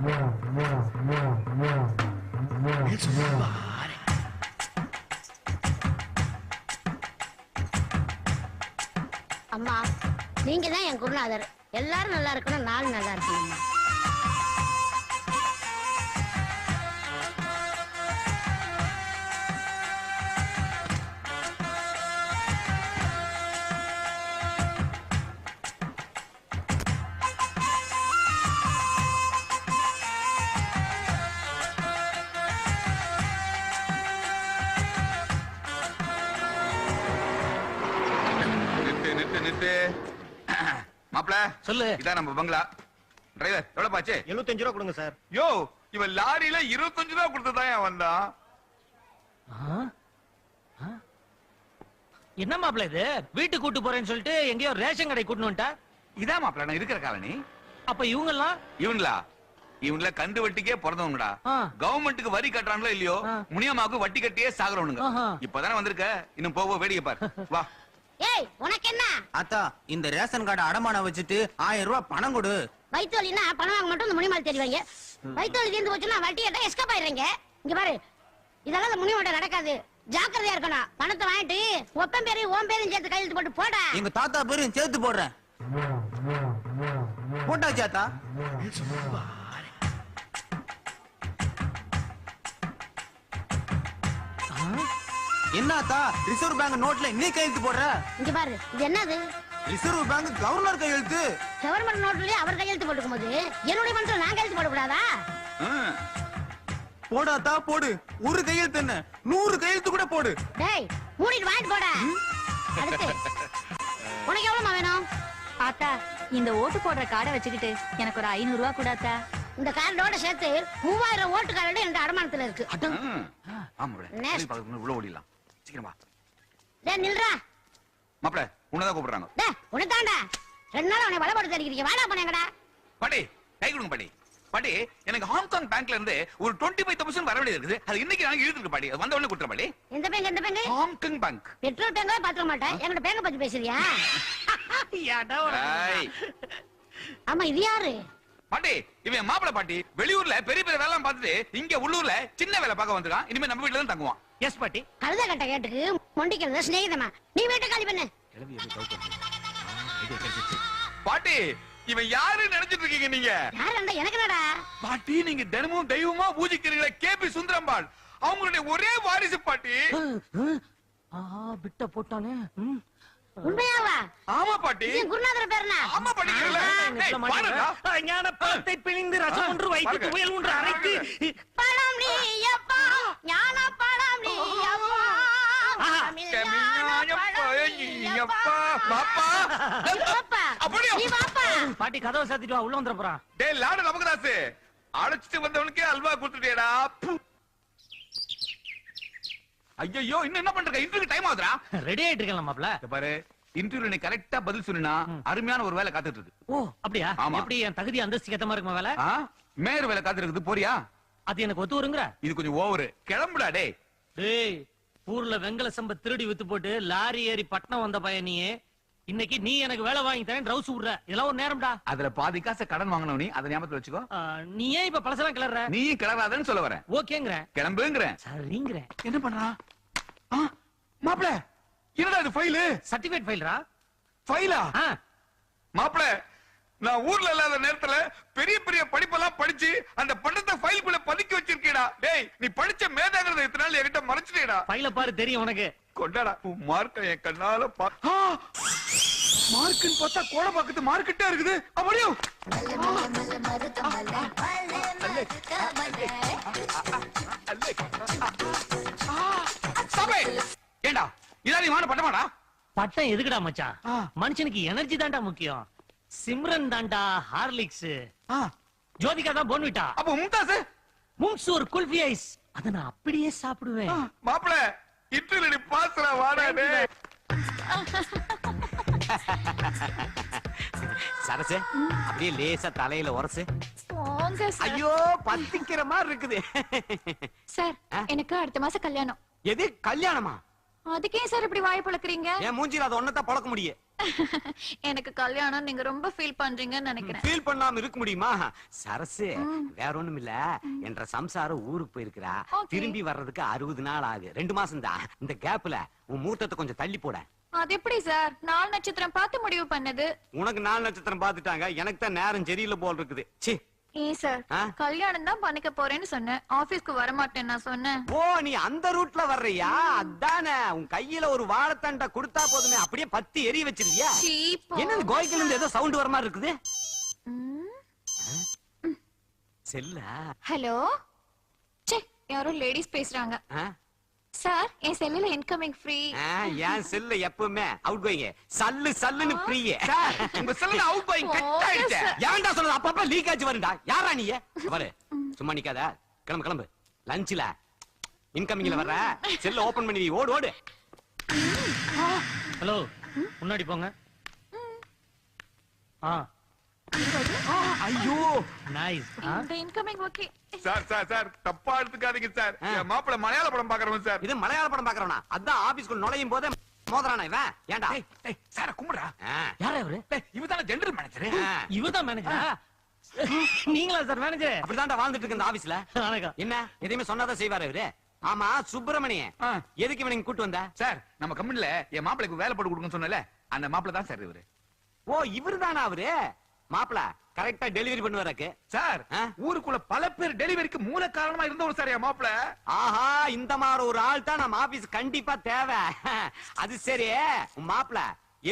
அம்மா, நீங்க தான் என் குருநாதர். எல்லாரும் நல்லா இருக்கணும், நானும் நல்லா இருக்கணும். மாப்ள சொல்லு, இதான் நம்ம பங்களா. டிரைவர் எவ்வளவு பாச்சு? 75 ரூபா கொடுங்க சார். யோ, இவன் லாரியில 25 ரூபா கொடுத்ததான் வந்தான். என்ன மாப்ள இது? வீட்டுக்கு கூட்டு போறேன்னு சொல்லிட்டு எங்கேயோ ரேஷன் கடை கூட்டு வந்துட்டா? இதான் மாப்ள நான் இருக்கிற காலனி. அப்ப இவங்கெல்லாம் இவங்கள கந்து வட்டிக்கே பிறந்தவங்கடா. கவர்மெண்ட்டுக்கு வரி கட்டுறாங்களோ இல்லையோ, முனியம்மாவுக்கு வட்டி கட்டியே சாகுறவனுங்க. இப்பதானே வந்திருக்க, இன்னும் போவோ வேடிக்கை பார். வா. ஏய், உனக்கு என்ன? அத்தா, இந்த ரேஷன் கார்டு அடமானம் வச்சுட்டு 1000 ரூபாய் பணம் கொடு. வயிற்றுவலின்னா பணம் வாங்க மட்டும் இந்த முனிமால் தெரிவாங்க. வயிற்றுவலி தீர்ந்து போச்சுன்னா வட்டி கேட்டா எஸ்கேப் ஆயிடுறீங்க. இங்க பாரு, இதெல்லாம் முனிமாட்ட நடக்காது. ஜாக்கிரதையா இருக்கணும். பணத்தை வாங்கிட்டு ஒப்பன் பேரு ஓம் பேரும் சேர்த்து கையெழுத்து போட்டு போடா. எங்க தாத்தா பேரும் சேர்த்து போடுறேன். போட்டாச்சு அத்தா. என்ன அத்தா, ரிசர்வ் பேங்க் நோட்ல நீ கையெழுத்து போடுற? இங்க பாரு, இது என்னது? ரிசர்வ் பேங்க் கவர்னர் கையெழுத்து. கவர்மெண்ட் நோட்லயே அவர் கையெழுத்து போட்டுக்கும் போது என்னுடைய பணத்துல நான் கையெழுத்து போடக்கூடாதா? போடாத்தா போடு. ஒரு கையெழுத்து என்ன, 100 கையெழுத்து கூட போடு. டேய், மூடிட்டு வாங்கிட்டு போடா. அடுத்து உனக்கு எவ்வளவு வேணும்? ஆத்தா, இந்த ஓட்டு போடுற கார்டை வச்சுக்கிட்டு எனக்கு ஒரு 500 ரூபாய் கூடாத்தா. இந்த கார்டோட சேர்த்து 3000 ஓட்டு கார்டு என்ற அடமானத்துல இருக்கு. உள்ள ஓடிடலாம். சீக்கிரமா. டேய் நில்றா. மாப்ள உன்னதான் கூப்பிடுறாங்க. டேய், உனதாண்டா. 2 நாள் உன்னை வலபடுத்து அடிக்கிறீங்க. வாடா போனேங்கடா. பாட்டி, கை கொடுங்க பாட்டி. பாட்டி, எனக்கு ஹாங்காங் பேங்க்ல இருந்து ஒரு 25,000 வர வேண்டியது இருக்குது. அது இன்னைக்கு நான் இழுத்துருக்கு பாட்டி. அது வந்த உடனே கொடுத்துற பாட்டி. எந்த பேங்க்? எந்த bank? Hong Kong bank. Petrol bank பாத்துக்க மாட்டேன். என்கிட்ட பேங்க் பத்தி பேசுறியா? ஆமா, இது யாரு? பாட்டி, இவன் மாப்பிள பாட்டி. வெளியூர்ல பெரிய பெரிய வேலை பார்த்துட்டு இங்க உள்ளூர்ல சின்ன வேலை பார்க்க வந்திருக்கான். இனிமே நம்ம வீட்டுல தான் தங்குவான். எஸ் பாட்டி. கழுத கட்ட கேட்டுக்கு மொண்டிக்கிறது சிநேகிதமா. நீ வீட்டை காலி பண்ணு. பாட்டி, இவன் யாரு நினைச்சிட்டு இருக்கீங்க நீங்க? யாரு? எனக்கு என்னடா பாட்டி, நீங்க தினமும் தெய்வமா பூஜிக்கிறீங்களே கேபி சுந்தரம்பாள், அவங்களுடைய ஒரே வாரிசு பாட்டி. விட்ட போட்டானே. உண்மையாவா? ஆமா பாட்டி. குருநாதர் பேருனா? ஆமா பாட்டி. ஞான பழத்தை பிழிந்து ரசம் ஒன்று வைத்து துவையல் ஒன்று அரைத்து பழம் நீ அப்பா, ஞான பழம் நீ அப்பா, பாட்டி கதவை சாத்திட்டு வா, உள்ள வந்துட போறான். டேய் லாடு நமக்குதாசு, அழைச்சிட்டு வந்தவனுக்கே அல்வா கொடுத்துட்டேடா. ஐயோ, இன்னும் என்ன பண்ற? Interview time ஆகுதுடா. ரெடி ஆயிட்டு இருக்கேன் மாப்ள. பாரு, இன்டர்வியூல நீ கரெக்ட்டா பதில் சொன்னா அருமையான ஒரு வேலை காத்துட்டு இருக்கு. ஓ அப்படியா? எப்படி என் தகுதி அந்தஸ்துக்கு ஏத்த மாதிரி இருக்குமா வேலை? மேயர் வேலை காத்துட்டு இருக்குது. போறியா? அது எனக்கு ஒத்து வருங்கற? இது கொஞ்சம் ஓவர். கிளம்புடா டேய். டேய், ஊர்ல வெங்கல சம்ப திருடி வித்து போட்டு லாரி ஏறி பட்டணம் வந்த பையனியே, இன்னைக்கு நீ எனக்கு வேலை வாங்கி தரேன் ரவுஸ் விடுற. இதெல்லாம் ஒரு நேரம்டா. அதுல பாதி காசை கடன் வாங்கணும். நீ அதை ஞாபகத்துல வச்சுக்கோ. நீ ஏன் இப்ப பழசெல்லாம் கிளற? நீ கிளறாதன்னு சொல்ல வரேன். ஓகேங்கற. கிளம்புங்கற. சரிங்கற. என்ன பண்றான் மாப்ள? என்னடா இது? ஃபைல், சர்டிபிகேட் ஃபைல்ரா. ஃபைலா? மாப்ள, நான் ஊர்ல இல்லாத நேரத்துல பெரிய பெரிய படிப்பெல்லாம் படிச்சு அந்த பண்டத்தை ஃபைலுக்குள்ள பதுக்கி வச்சிருக்கேடா. டேய், நீ படிச்ச மேதாங்கிறத இத்தனை நாள் என்கிட்ட மறைச்சிட்டேடா. ஃபைல பாரு, தெரியும் உனக்கு. கொண்டாடா உன் மார்க்க என் கண்ணால மார்க்குன்னு பார்த்தா கோட பாக்குது மார்க்கெட்டா இருக்குது. அப்படியோ ஏண்டா இதா நீ வாங்க பட்டமாடா? பட்டம் எதுக்குடா மச்சான்? மனுஷனுக்கு எனர்ஜி தான்டா முக்கியம். சிம்ரன் தான்டா ஹார்லிக்ஸ், ஜோதிகா தான் போன்விட்டா. அப்ப மும்தாஸ் மும்சூர் குல்ஃபி ஐஸ், அத நான் அப்படியே சாப்பிடுவேன். மாப்ள, இன்டர்வியூல நீ பாஸ்ரா வாடா டேய். சரசு, அப்படியே லேசா தலையில உரசு. ஐயோ, பத்திக்கிற மாதிரி இருக்குது. சார், எனக்கு அடுத்த மாசம் கல்யாணம். எது கல்யாணமா? அதுக்கே சார் இப்படி வாய் பழக்கிறீங்க? என் மூஞ்சில அது ஒன்னதான் பழக்க முடியும். எனக்கு கல்யாணம் நீங்க ரொம்ப ஃபீல் பண்றீங்கன்னு நினைக்கிறேன். ஃபீல் பண்ணாம இருக்க முடியுமா? சரசு வேற ஒண்ணும் இல்ல, என்ற சம்சாரம் ஊருக்கு போயிருக்கிறா. Okay. திரும்பி வர்றதுக்கு 60 நாள் ஆகு. 2 மாசம் தான். இந்த கேப்ல உன் மூத்தத்தை கொஞ்சம் தள்ளி போட. அது எப்படி சார் 4 நட்சத்திரம் பார்த்து முடிவு பண்ணது? உனக்கு 4 நட்சத்திரம் பாத்துட்டாங்க, எனக்கு தான் நேரம் சரியில்லை போல் இருக்குது. சி. ஏன் சார் ஆ? கல்யாணம் தான் பண்ணிக்க போறேன்னு சொன்னேன், ஆபீஸ்க்கு வர மாட்டேன் நான் சொன்னேன். ஓ, நீ அந்த ரூட்ல வர்றியா? அதானே, உன் கையில ஒரு வாழைத்தண்டை கொடுத்தா போதுமே, அப்படியே பத்தி எரிய வச்சிருவியா? சீப்போ. என்னது கோயில்ல இருந்து ஏதோ சவுண்ட் வர மாதிரி இருக்குது? செல்லா? ஹலோ, சே யாரோ லேடிஸ் பேசுறாங்க. ஆ? சார் என் செல்லுல இன்கமிங் ஃப்ரீ. என் செல்ல எப்பவுமே அவுட் கோயிங், சல்லுன்னு ஃப்ரீ. உங்க செல்லுல அவுட் கோயிங் கட் ஆயிடுச்சு. ஏன்டா சொல்றது? அப்பப்ப லீக் ஆச்சு வருடா. யாரா நீ? பாரு, சும்மா நிக்காத, கிளம்பு. லஞ்ச்ல இன்கமிங்ல வர்ற செல்ல ஓபன் பண்ணி ஓடு ஓடு. ஹலோ, முன்னாடி போங்க. ஐயோ, நைஸ். இந்த இன்கமிங் ஓகே. சார் தப்பா எடுத்துக்காதீங்க சார். என் மாப்பிள மலையாள படம் பாக்குறவன் சார். இது மலையாள படம் பாக்குறவனா? அதான் ஆபீஸ்க்குள்ள நுழையும் போதே மோதறானா இவன். ஏன்டா? சார கும்பிடுறா. யாரா இவரு? இவதான ஜெனரல் மேனேஜர். இவதான் மேனேஜரா? நீங்களா சார் மேனேஜர்? அப்படிதான்டா வாழ்ந்துட்டு இருக்கு இந்த ஆபீஸ்ல. வணக்கம். என்ன எதையுமே சொன்னாதான் செய்வாரு இவரு. ஆமா, சுப்பிரமணியன் எதுக்கு இவனை கூட்டு வந்த? சார், நம்ம கம்பெனில என் மாப்பிளைக்கு வேலை போட்டு கொடுங்கன்னு சொன்னல, அந்த மாப்பிள தான் சார் இவரு. ஓ, இவருதானா அவரு? மாப்பிள கரெக்டா டெலிவரி பண்ணுவாருக்கு. சார், ஊருக்குள்ள பல பேர் டெலிவரிக்கு மூல காரணமா இருந்தவர் சார் என் மாப்பிள. ஆஹா, இந்த மாதிரி ஒரு ஆள் தான் நம்ம ஆபீஸ் கண்டிப்பா தேவை. அது சரி, உன் மாப்பிள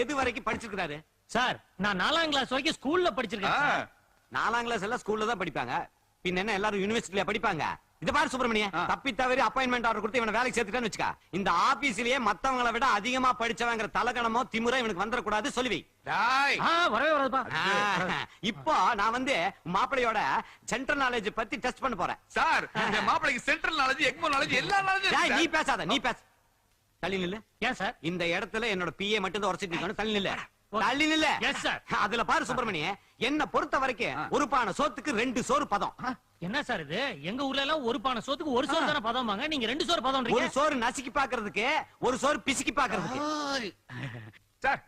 எது வரைக்கும் படிச்சிருக்காரு? சார், நான் 4ஆம் கிளாஸ் வரைக்கும் ஸ்கூல்ல படிச்சிருக்கேன் சார். 4ஆம் கிளாஸ் எல்லாம் ஸ்கூல்ல தான் படிப்பாங்க. பின்ன என்ன எல்லாரும் யூனிவர்சிட்டில படிப்பாங்க? இத பாரு சுப்பிரமணியன், தப்பி தவறி அப்பாயின்மெண்ட் ஆர்டர் கொடுத்து இவனை வேலைக்கு சேர்த்துட்டான்னு வச்சுக்க, இந்த ஆபீஸ்லயே மத்தவங்களை விட அதிகமா படிச்சவங்கிற தலகணமோ திமுறை இவனுக்கு வந்துட கூடாது. சொல்லுவி. வரவே வராதுப்பா. இப்போ நான் வந்து மாப்பிளையோட சென்ட்ரல் நாலேஜ் பத்தி டெஸ்ட் பண்ண போறேன். சார், என் மாப்பிளைக்கு சென்ட்ரல் நாலேஜ், எக்மோ நாலேஜ், எல்லா நாலேஜும். நீ பேசாத, நீ பேச. தள்ளி நில்லு. ஏன் சார்? இந்த இடத்துல என்னோட பிஏ மட்டும் தான் உரைச்சிட்டு நிக்கணும். தள்ளி நில்லு. தள்ளி நில்லு. Yes sir. அதுல பாரு சுப்பிரமணியன், என்ன பொறுத்த வரைக்கும் ஒரு பானை சோத்துக்கு 2 சோறு பதம். என்ன சார் இது? எங்க ஊர்ல எல்லாம் ஒரு பானை சோத்துக்கு ஒரு சோறு தானே பதம்பாங்க, நீங்க 2 சோறு பதம்ன்றீங்க. ஒரு சோறு நசுக்கி பாக்குறதுக்கு, ஒரு சோறு பிசுக்கி பாக்குறதுக்கு. சார்,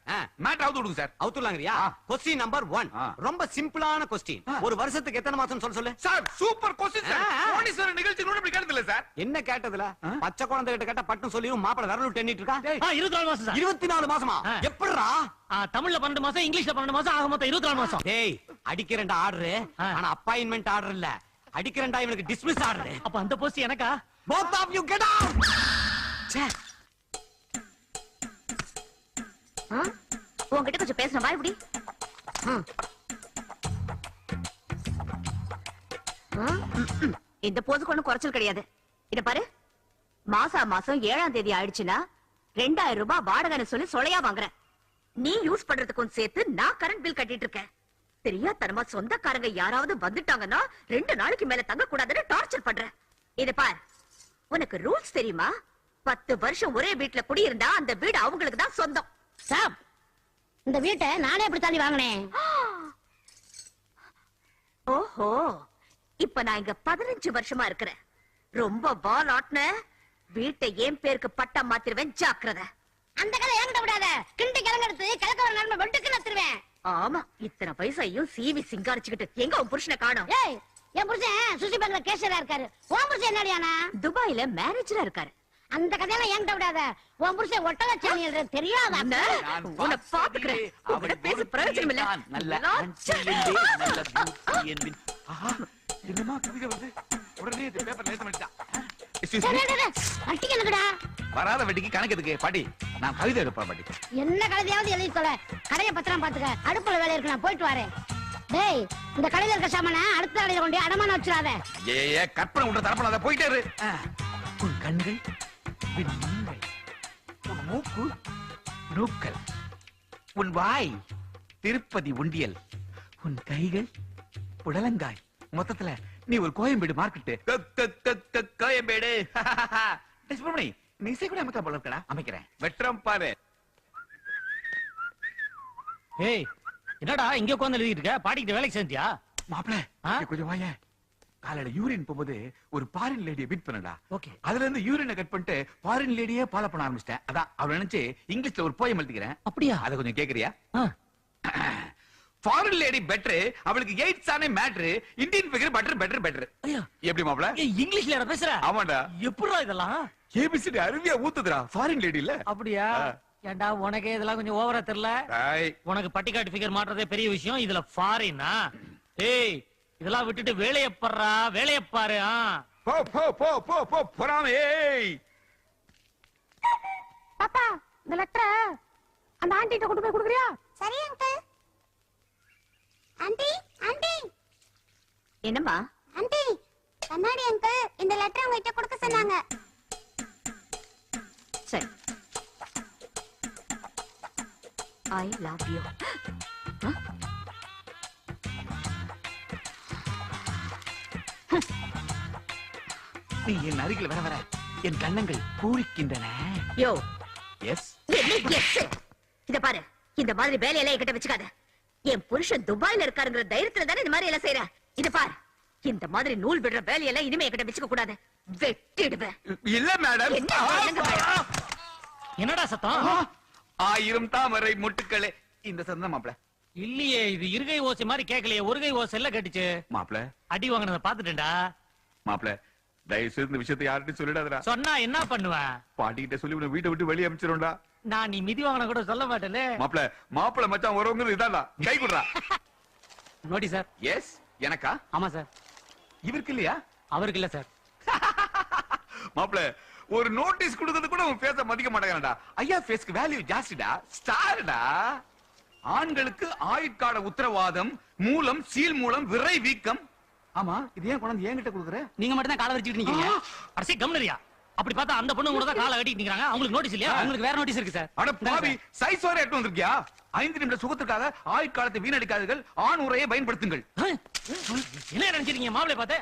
மேட்டர் அவுத்து விடுங்க சார். அவுத்துலாங்கறியா? क्वेश्चन நம்பர் 1 ரொம்ப சிம்பிளான क्वेश्चन. ஒரு வருஷத்துக்கு எத்தனை மாசம் சொல்லு. Sir, super question sir. கோடீஸ்வரர் நிகழ்ச்சி கூட இப்படி கேட்டதில்ல சார். என்ன கேட்டதுல? பச்சை குழந்தை கிட்ட கேட்ட பட்டு சொல்லியும் மாப்பிள விரல் டென்னிட்டு இருக்கா. 24 மாசம் சார். 24 மாசமா? எப்படிடா? தமிழ்ல 12 மாசம், இங்கிலீஷ்ல 12 மாசம், ஆக மொத்தம் 24 மாசம். டேய், அடிக்கிறேன்டா ஆர்டர். ஆனா அப்பாயின்மெண்ட் ஆர்டர் இல்ல, அடிக்கிறேன்டா இவனுக்கு டிஸ்மிஸ் ஆர்டர். அப்ப அந்த போஸ்ட் எனக்கா? both of you get out. ச்சே, உன்கிட்ட கொஞ்சம் பேசணும், வா இப்படி. இந்த போதுக்கு ஒண்ணும் குறைச்சல் கிடையாது. இத பாரு, மாசம் 7ஆம் தேதி ஆயிடுச்சுன்னா 2000 ரூபாய் வாடகைன்னு சொல்லி சொலையா வாங்குறேன். நீ யூஸ் பண்றதுக்கும் சேர்த்து நான் கரண்ட் பில் கட்டிட்டு இருக்கேன். தெரியாதனமா சொந்தக்காரங்க யாராவது வந்துட்டாங்கன்னா 2 நாளைக்கு மேல தங்க கூடாதுன்னு டார்ச்சர் பண்றேன். இத பார், உனக்கு ரூல்ஸ் தெரியுமா? 10 வருஷம் ஒரே வீட்டுல குடியிருந்தா அந்த வீடு அவங்களுக்கு தான் சொந்தம். சாப், இந்த வீட்டை நானே எப்படி தாண்டி வாங்கினேன். ஓஹோ, இப்ப நான் இங்க 15 வருஷமா இருக்கிறேன். ரொம்ப வால் ஆட்ன வீட்டை என் பேருக்கு பட்டா மாத்திருவேன், ஜாக்கிரதை. அந்த கதை என்கிட்ட விடாத. கிண்டி கிளங்கெடுத்து கிழக்க ஒரு நன்மை வெட்டுக்கு நத்துருவேன். ஆமா, இத்தனை வயசையும் சீவி சிங்காரிச்சுக்கிட்டு எங்க உன் புருஷனை காணோம்? ஏய், என் புருஷன் சுசி பேங்க்ல கேஷியரா இருக்காரு. உன் புருஷன் என்னடியானா? துபாயில மேனேஜரா இருக்காரு. அந்த கதையெல்லாம் என்கிட்ட விடாத. உன் புருஷன் ஒட்டக சேனல் தெரியாத. உன்னை பாத்துக்கிறேன். உன்கிட்ட பேச பிரயோஜனம் இல்ல. என்னமா கவிதை வருது? உடனே இந்த பேப்பர்ல எழுத வேண்டியதா? அட்டிக்கு எனக்குடா. வராத வெட்டிக்கு கணக்கு எதுக்கு பாட்டி? நான் கவிதை எடுப்பேன் பாட்டி. என்ன கழுதையாவது எழுதி தொலை. கடையை பத்திரம் பாத்துக்க. அடுப்புல வேலை இருக்கு, நான் போயிட்டு வரேன். டேய், இந்த கடையில இருக்க சாமான அடுத்த கடையில கொண்டு அடமான வச்சிடாத. ஏ கற்பனை உண்ட தரப்படாத, போயிட்டே இரு. உன் கண்கள் விண்மீன்கள், உன் மூக்கு நூக்கல், உன் வாய் திருப்பதி உண்டியல், உன் கைகள் புடலங்காய். மொத்தத்துல நீ ஒரு கோயம்பேடு மார்க்கெட்டு. கோயம்பேடு. சுப்பிரமணி, நீ இசை கூட அமைக்க போல இருக்கடா. அமைக்கிறேன், வெற்றம் பாரு. ஏய், என்னடா இங்க உட்கார்ந்து எழுதிட்டு இருக்க? பாட்டிக்கிட்ட வேலைக்கு சேர்ந்தியா? மாப்பிள, கொஞ்சம் வாய. காலையில யூரின் போகும்போது ஒரு பாரின் லேடியை மீட் பண்ணடா. Okay. அதுல இருந்து யூரினை கட் பண்ணிட்டு பாரின் லேடியே ஃபாலோ பண்ண ஆரம்பிச்சிட்டேன். அதான் அவளை நினைச்சு இங்கிலீஷ்ல ஒரு போயம் எழுதிக்கிறேன். அப்படியா? அதை கொஞ்சம் கேக்குறியா? ஆ. ஃபாரின் லேடி பெட்டர், அவளுக்கு எய்ட்ஸ் ஆனே matter, Indian figure better better better. ஐயா, எப்படி மாப்ள? ஏய், இங்கிலீஷ்ல யாரா பேசுற? ஆமாடா. எப்படிடா இதெல்லாம்? ஏபிசிடி அருவியா ஊத்துதுடா ஃபாரின் லேடி இல்ல. அப்படியா? ஏன்டா உனக்கே இதெல்லாம் கொஞ்சம் ஓவரா தெரியல? டேய், உனக்கு பட்டிக்காட்டு ஃபிகர் மாட்டுறதே பெரிய விஷயம், இதுல ஃபாரினா? ஏய், இதெல்லாம் விட்டுட்டு வேலைய பாருடா, வேலைய பாரு. போ போ போ போ போ போறாமே. ஏய், பாப்பா இந்த லெட்டரை அந்த ஆண்டிட்ட கொண்டு போய் கொடுக்குறியா? சரி அங்கிள். ஆண்டி ஆண்டி என்னம்மா? ஆண்டி கண்ணாடி அங்கிள் இந்த லெட்டர் உங்ககிட்ட கொடுக்க சொன்னாங்க. சரி. I love you. நீ என் அருகில் வர வர என் கண்ணங்கள் பூரிக்கின்றன. யோ, எஸ். என்ன எஸ்? இத பாரு, இந்த மாதிரி வேலையெல்லாம் என்கிட்ட வச்சுக்காத. என் புருஷன் துபாயில இருக்காருங்கிற தைரியத்துல தானே இந்த மாதிரி எல்லாம் செய்யற. இத பாரு, இந்த மாதிரி நூல் விடுற வேலையெல்லாம் இனிமே என்கிட்ட வச்சுக்க கூடாது. வெட்டிடுவேன். இல்ல மேடம். என்ன சொல்லுங்க மேடம்? என்னடா சத்தம்? 1000 தாமரை மொட்டுக்களே. இந்த சத்தம் மாப்ள. இல்லையே, இது இருகை ஓசை மாதிரி கேட்கலையே, ஒரு கை ஓசை எல்லாம் கேட்டுச்சு. மாப்ள அடி வாங்கினத பாத்துட்டேன்டா. மாப்ள, தயவு செய்து இந்த விஷயத்தை யார்கிட்டயும் சொல்லிடாதடா. சொன்னா என்ன பண்ணுவேன்? பாட்டிகிட்ட சொல்லி உன்னை வீட்டை விட்டு வெளியே அனுப்பிச்சிரும்டா. நான் நீ மிதி வாங்கின கூட சொல்ல மாட்டேன்ல. மாப்ள, மாப்பிள மச்சான் வரவங்க இதான்டா. கை குடுறா. நோடி சார். எஸ். எனக்கா? ஆமா சார். இவருக்கு இல்லையா? அவருக்கு இல்ல சார். மாப்ள, ஒரு நோட்டீஸ் கொடுக்கிறது கூட உன் ஃபேஸ மதிக்க மாட்டேங்கடா. ஐயா ஃபேஸ்க்கு வேல்யூ ஜாஸ்திடா. ஸ்டார்டா. ஆண்களுக்கு ஆயுட்கால உத்தரவாதம், மூலம் சீல் மூலம் விரை வீக்கம். ஆமா, இது ஏன் கொண்டு என்கிட்ட கொடுக்குற? நீங்க மட்டும் தான் காலை வச்சுக்கிட்டு நிக்கீங்க. அரசி கம்னரியா? அப்படி பார்த்தா அந்த பொண்ணு கூட தான் காலை கட்டிட்டு நிக்கறாங்க. அவங்களுக்கு நோட்டீஸ் இல்லையா? உங்களுக்கு வேற நோட்டீஸ் இருக்கு சார். அட பாவி, சைஸ் வரை எட்டு வந்திருக்கியா? 5 நிமிட சுகத்துக்காக ஆயுட்காலத்தை வீணடிக்காதீர்கள். ஆண் உரையை பயன்படுத்துங்கள். என்ன நினைச்சிருக்கீங்க மாப்பிளை பார்த்து?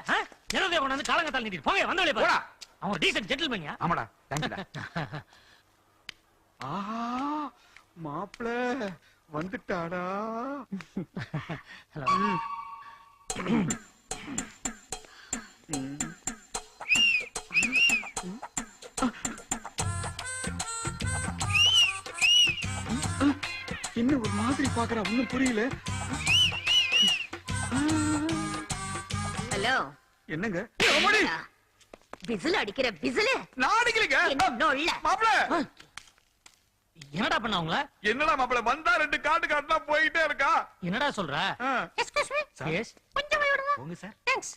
ஜனதே கொண்டாந்து காலங்கத்தால் நீட்டி போங்க, வந்தவளே போடா. பாரு. அவன் டீசன்ட் ஜென்டில்மேன். ஆமாடா, தேங்க்யூடா. ஆஹா, மாப்ள வந்துட்டாடா. என்ன ஒரு மாதிரி பாக்குறா, ஒண்ணும் புரியல. ஹலோ. என்னங்க? விசில் அடிக்கிற விசில். நான் அடிக்கலைங்க. இன்னும் இல்ல. மாப்ள, என்னடா பண்ண அவங்கள? என்னடா மாப்ள, வந்தா 2 காட்டு காட்டுனா போயிட்டே இருக்கா. என்னடா சொல்ற? Excuse me yes. கொஞ்சம் போய் விடுங்க. போங்க சார். தேங்க்ஸ்.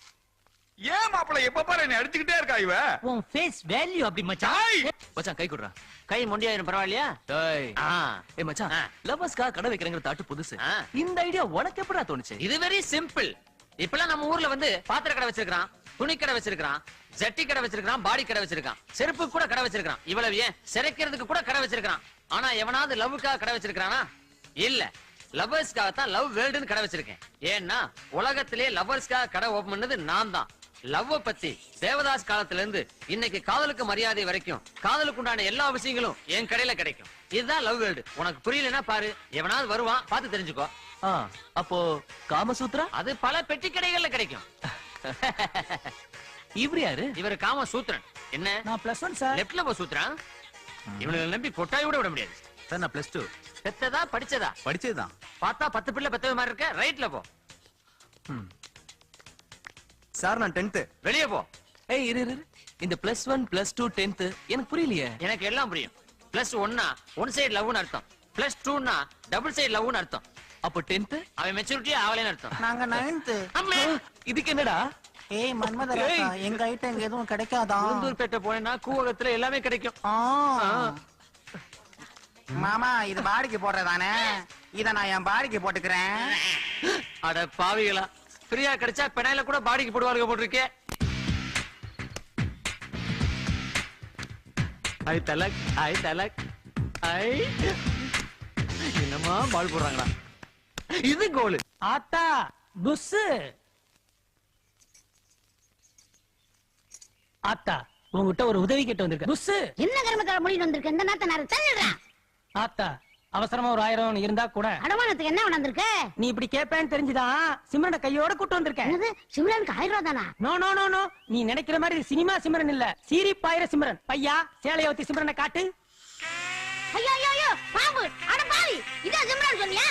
ஏன் மாப்ள எப்ப பாரு என்ன அடிச்சுக்கிட்டே இருக்கா இவ? உன் ஃபேஸ் வேல்யூ அப்படி மச்சான். டேய், மச்சான் கை குடுறா. கை மொண்டியாயிரும் பரவாயில்லையா? டேய். ஆ. ஏய் மச்சான், லவ்வர்ஸ்கா கடை வைக்கிறங்கிற தாட்டு புதுசு. ஆ. இந்த ஐடியா உனக்கு எப்படா தோணுச்சு? இது வெரி சிம்பிள். இப்பெல்லாம் நம்ம ஊர்ல வந்து பாத்திர கடை வச்சிருக்கான், துணி கடை வச்சிருக்கான், ஜட்டி கடை வச்சிருக்கான், பாடி கடை வச்சிருக்கான், செருப்பு கூட கடை வச்சிருக்கான். இவ்வளவு ஏன் சிறைக்கிறதுக்கு கூட கடை வச்சிருக்கான். ஆனா எவனாவது லவ்வுக்காக கடை வச்சிருக்கானா? இல்ல. லவ்வர்ஸ்க்காக தான் லவ் வேர்ல்டுன்னு கடை வச்சிருக்கேன். ஏன்னா உலகத்திலே லவ்வர்ஸ்க்காக கடை ஓபன் பண்ணது நான் தான். லவ்வ பத்தி தேவதாஸ் காலத்துல இருந்து இன்னைக்கு காதலுக்கு மரியாதை வரைக்கும் காதலுக்கு உண்டான எல்லா விஷயங்களும் என் கடையில கிடைக்கும். இதுதான் லவ் வேர்ல்டு. உனக்கு புரியலன்னா பாரு, எவனாவது வருவான், பார்த்து தெரிஞ்சுக்கோ. அப்போ காமசூத்ரா? அது பல பெட்டி கடைகள்ல கிடைக்கும். இவரு யாரு? இவர் காம சூத்திரன். என்ன? நான் +1 சார். லெப்ட்ல போ சூத்திரன். இவனுங்களை நம்பி கொட்டாய் கூட விட முடியாது. சார் நான் +2 பெத்ததா படிச்சதா? படிச்சதுதான். பார்த்தா 10 பிள்ளை பெத்தது மாதிரி இருக்க. ரைட்ல போ. சார் நான் 10th. வெளியே போ. ஏய் இரு இரு. இந்த +1 +2 10th எனக்கு புரியலையே. எனக்கு எல்லாம் புரியும். +1னா ஒன் சைடு லவ்னு அர்த்தம். +2னா டபுள் சைடு லவ்னு அர்த்தம். அப்போ 10th? அவன் மெச்சூரிட்டி ஆவலேன்னு அர்த்தம். நாங்க 9th. அம்மே, இதுக்கு என்னடா? ஏய் மன்மதராசா, எங்க ஐட்டம் இங்க எதுவும் கிடைக்காதா? உளுந்தூர்பேட்டை போனேன்னா கூவகத்துல எல்லாமே கிடைக்கும். ஆ. மாமா இது பாடிக்கு போடுறதானே? இத நான் என் பாடிக்கு போட்டுக்கிறேன். அட பாவிகளா, ஃப்ரீயா கிடைச்சா பெனாயில கூட பாடிக்கு போடுவாங்க போட்டிருக்கே. ஐ தலக், ஐ தலக், ஐ. என்னமா பால் போடுறாங்களா? இது கோல். ஆத்தா புஸ். ஆத்தா உங்ககிட்ட ஒரு உதவி கேட்டு வந்திருக்கேன். புஸ். என்ன கர்மத்தால முடிவு வந்திருக்கு? இந்த நேரத்தை நான் தள்ளிடுறேன். ஆத்தா அவசரமா ஒரு 1000 இருந்தா கூட அடமானத்துக்கு என்ன வந்திருக்க? நீ இப்படி கேட்பேன்னு தெரிஞ்சுதான் சிம்ரனை கையோட கூட்டு வந்திருக்கேன். என்னது சிம்ரனுக்கு 1000 ரூபா தானா? நோ நோ நோ நோ, நீ நினைக்கிற மாதிரி இது சினிமா சிம்ரன் இல்ல, சீரிப்பாயிர சிம்ரன். பையா சேலைய ஊத்தி சிம்ரனை காட்டு. ஐயோ ஐயோ ஐயோ பாம்பு! அட பாவி, இதான் சிம்ரன் சொன்னியா?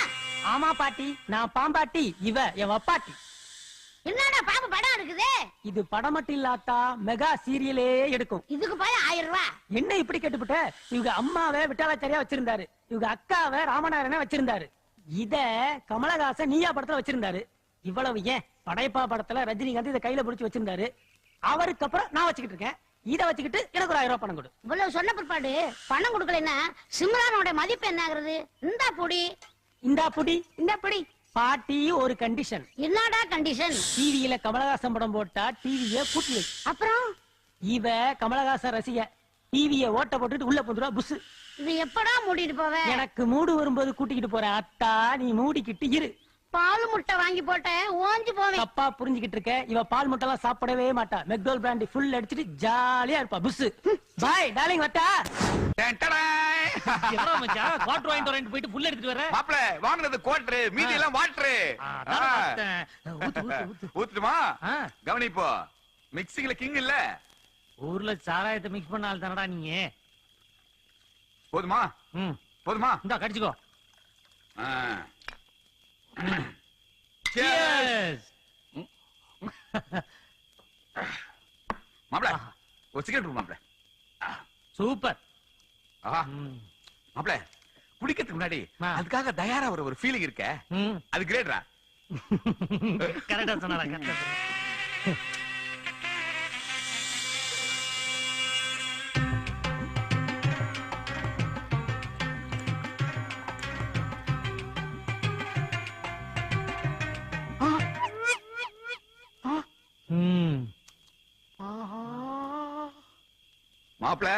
ஆமா பாட்டி, நான் பாம்பாட்டி, இவ என் வப்பாட்டி. என்னடா பாம்பு படம் இருக்குது? இது படம் மட்டும் இல்லாத்தா மெகா சீரியலே எடுக்கும். இதுக்கு போய் 1000 ரூபா. என்ன இப்படி கேட்டுப்புட்ட? இவங்க அம்மாவை விட்டாலாச்சாரியா வச்சிருந்தாரு, இவங்க அக்காவை ராமநாதனை வச்சிருந்தாரு, இத கமலஹாசன் நீயா படத்துல வச்சிருந்தாரு. இவ்வளவு ஏன் படைப்பா படத்துல ரஜினிகாந்த் இதை கையில பிடிச்சு வச்சிருந்தாரு. அவருக்கு அப்புறம் நான் வச்சுக்கிட்டு இருக்கேன். இத வச்சுக்கிட்டு எனக்கு ஒரு 1000 ரூபாய் பணம் கொடு. இவ்வளவு சொன்ன பிற்பாடு பணம் கொடுக்கலன்னா சிம்ரனோட மதிப்பு என்ன ஆகுறது? இந்தா புடி. இந்தா புடி. இந்த புடி. பாட்டி ஒரு கண்டிஷன். என்னடா கண்டிஷன்? டிவியில கமலஹாசன் படம் போட்டா டிவிய பூட்டி வை. அப்புறம் இவ கமலஹாசன் ரசிக, டிவிய ஓட்ட போட்டுட்டு உள்ள போந்துருவா புஸ். இது எப்படா மூடிட்டு போவ? எனக்கு மூடு வரும்போது கூட்டிக்கிட்டு போறேன் அத்தா, நீ மூடிக்கிட்டு இரு. பால் முட்டை வாங்கி போட்டேன், ஓஞ்சு போவேன். தப்பா புரிஞ்சுக்கிட்டு இருக்க. இவ பால் முட்டை எல்லாம் சாப்பிடவே மாட்டா. மெக்டோல் பிராண்டி ஃபுல் அடிச்சிட்டு ஜாலியா இருப்பா புஸ். பாய் டார்லிங் வட்டா. டேன்டடாய். மச்சான் குவார்டர் வாங்கிட்டு போயிட்டு புல் எடுத்துட்டு வர. மாப்ள வாங்குனது குவார்டர், மீதி எல்லாம் வாட்டர். ஊத்துமா? கவனி இப்போ, மிக்சிங்ல கிங் இல்ல. ஊர்ல சாராயத்தை மிக்ஸ் பண்ண ஆள் தானடா நீங்க. போதுமா? போதுமா? இந்தா கடிச்சுக்கோ. Cheers. மாப்ள ஒரு சிகரெட் கொடு மாப்ள. சூப்பர். மாப்ள குடிக்கிறதுக்கு முன்னாடி அதுக்காக தயாரா ஒரு ஃபீலிங் இருக்க, அது கிரேட்ரா. கரெக்டா சொன்னாடா, கரெக்டா சொன்னா. மாப்ள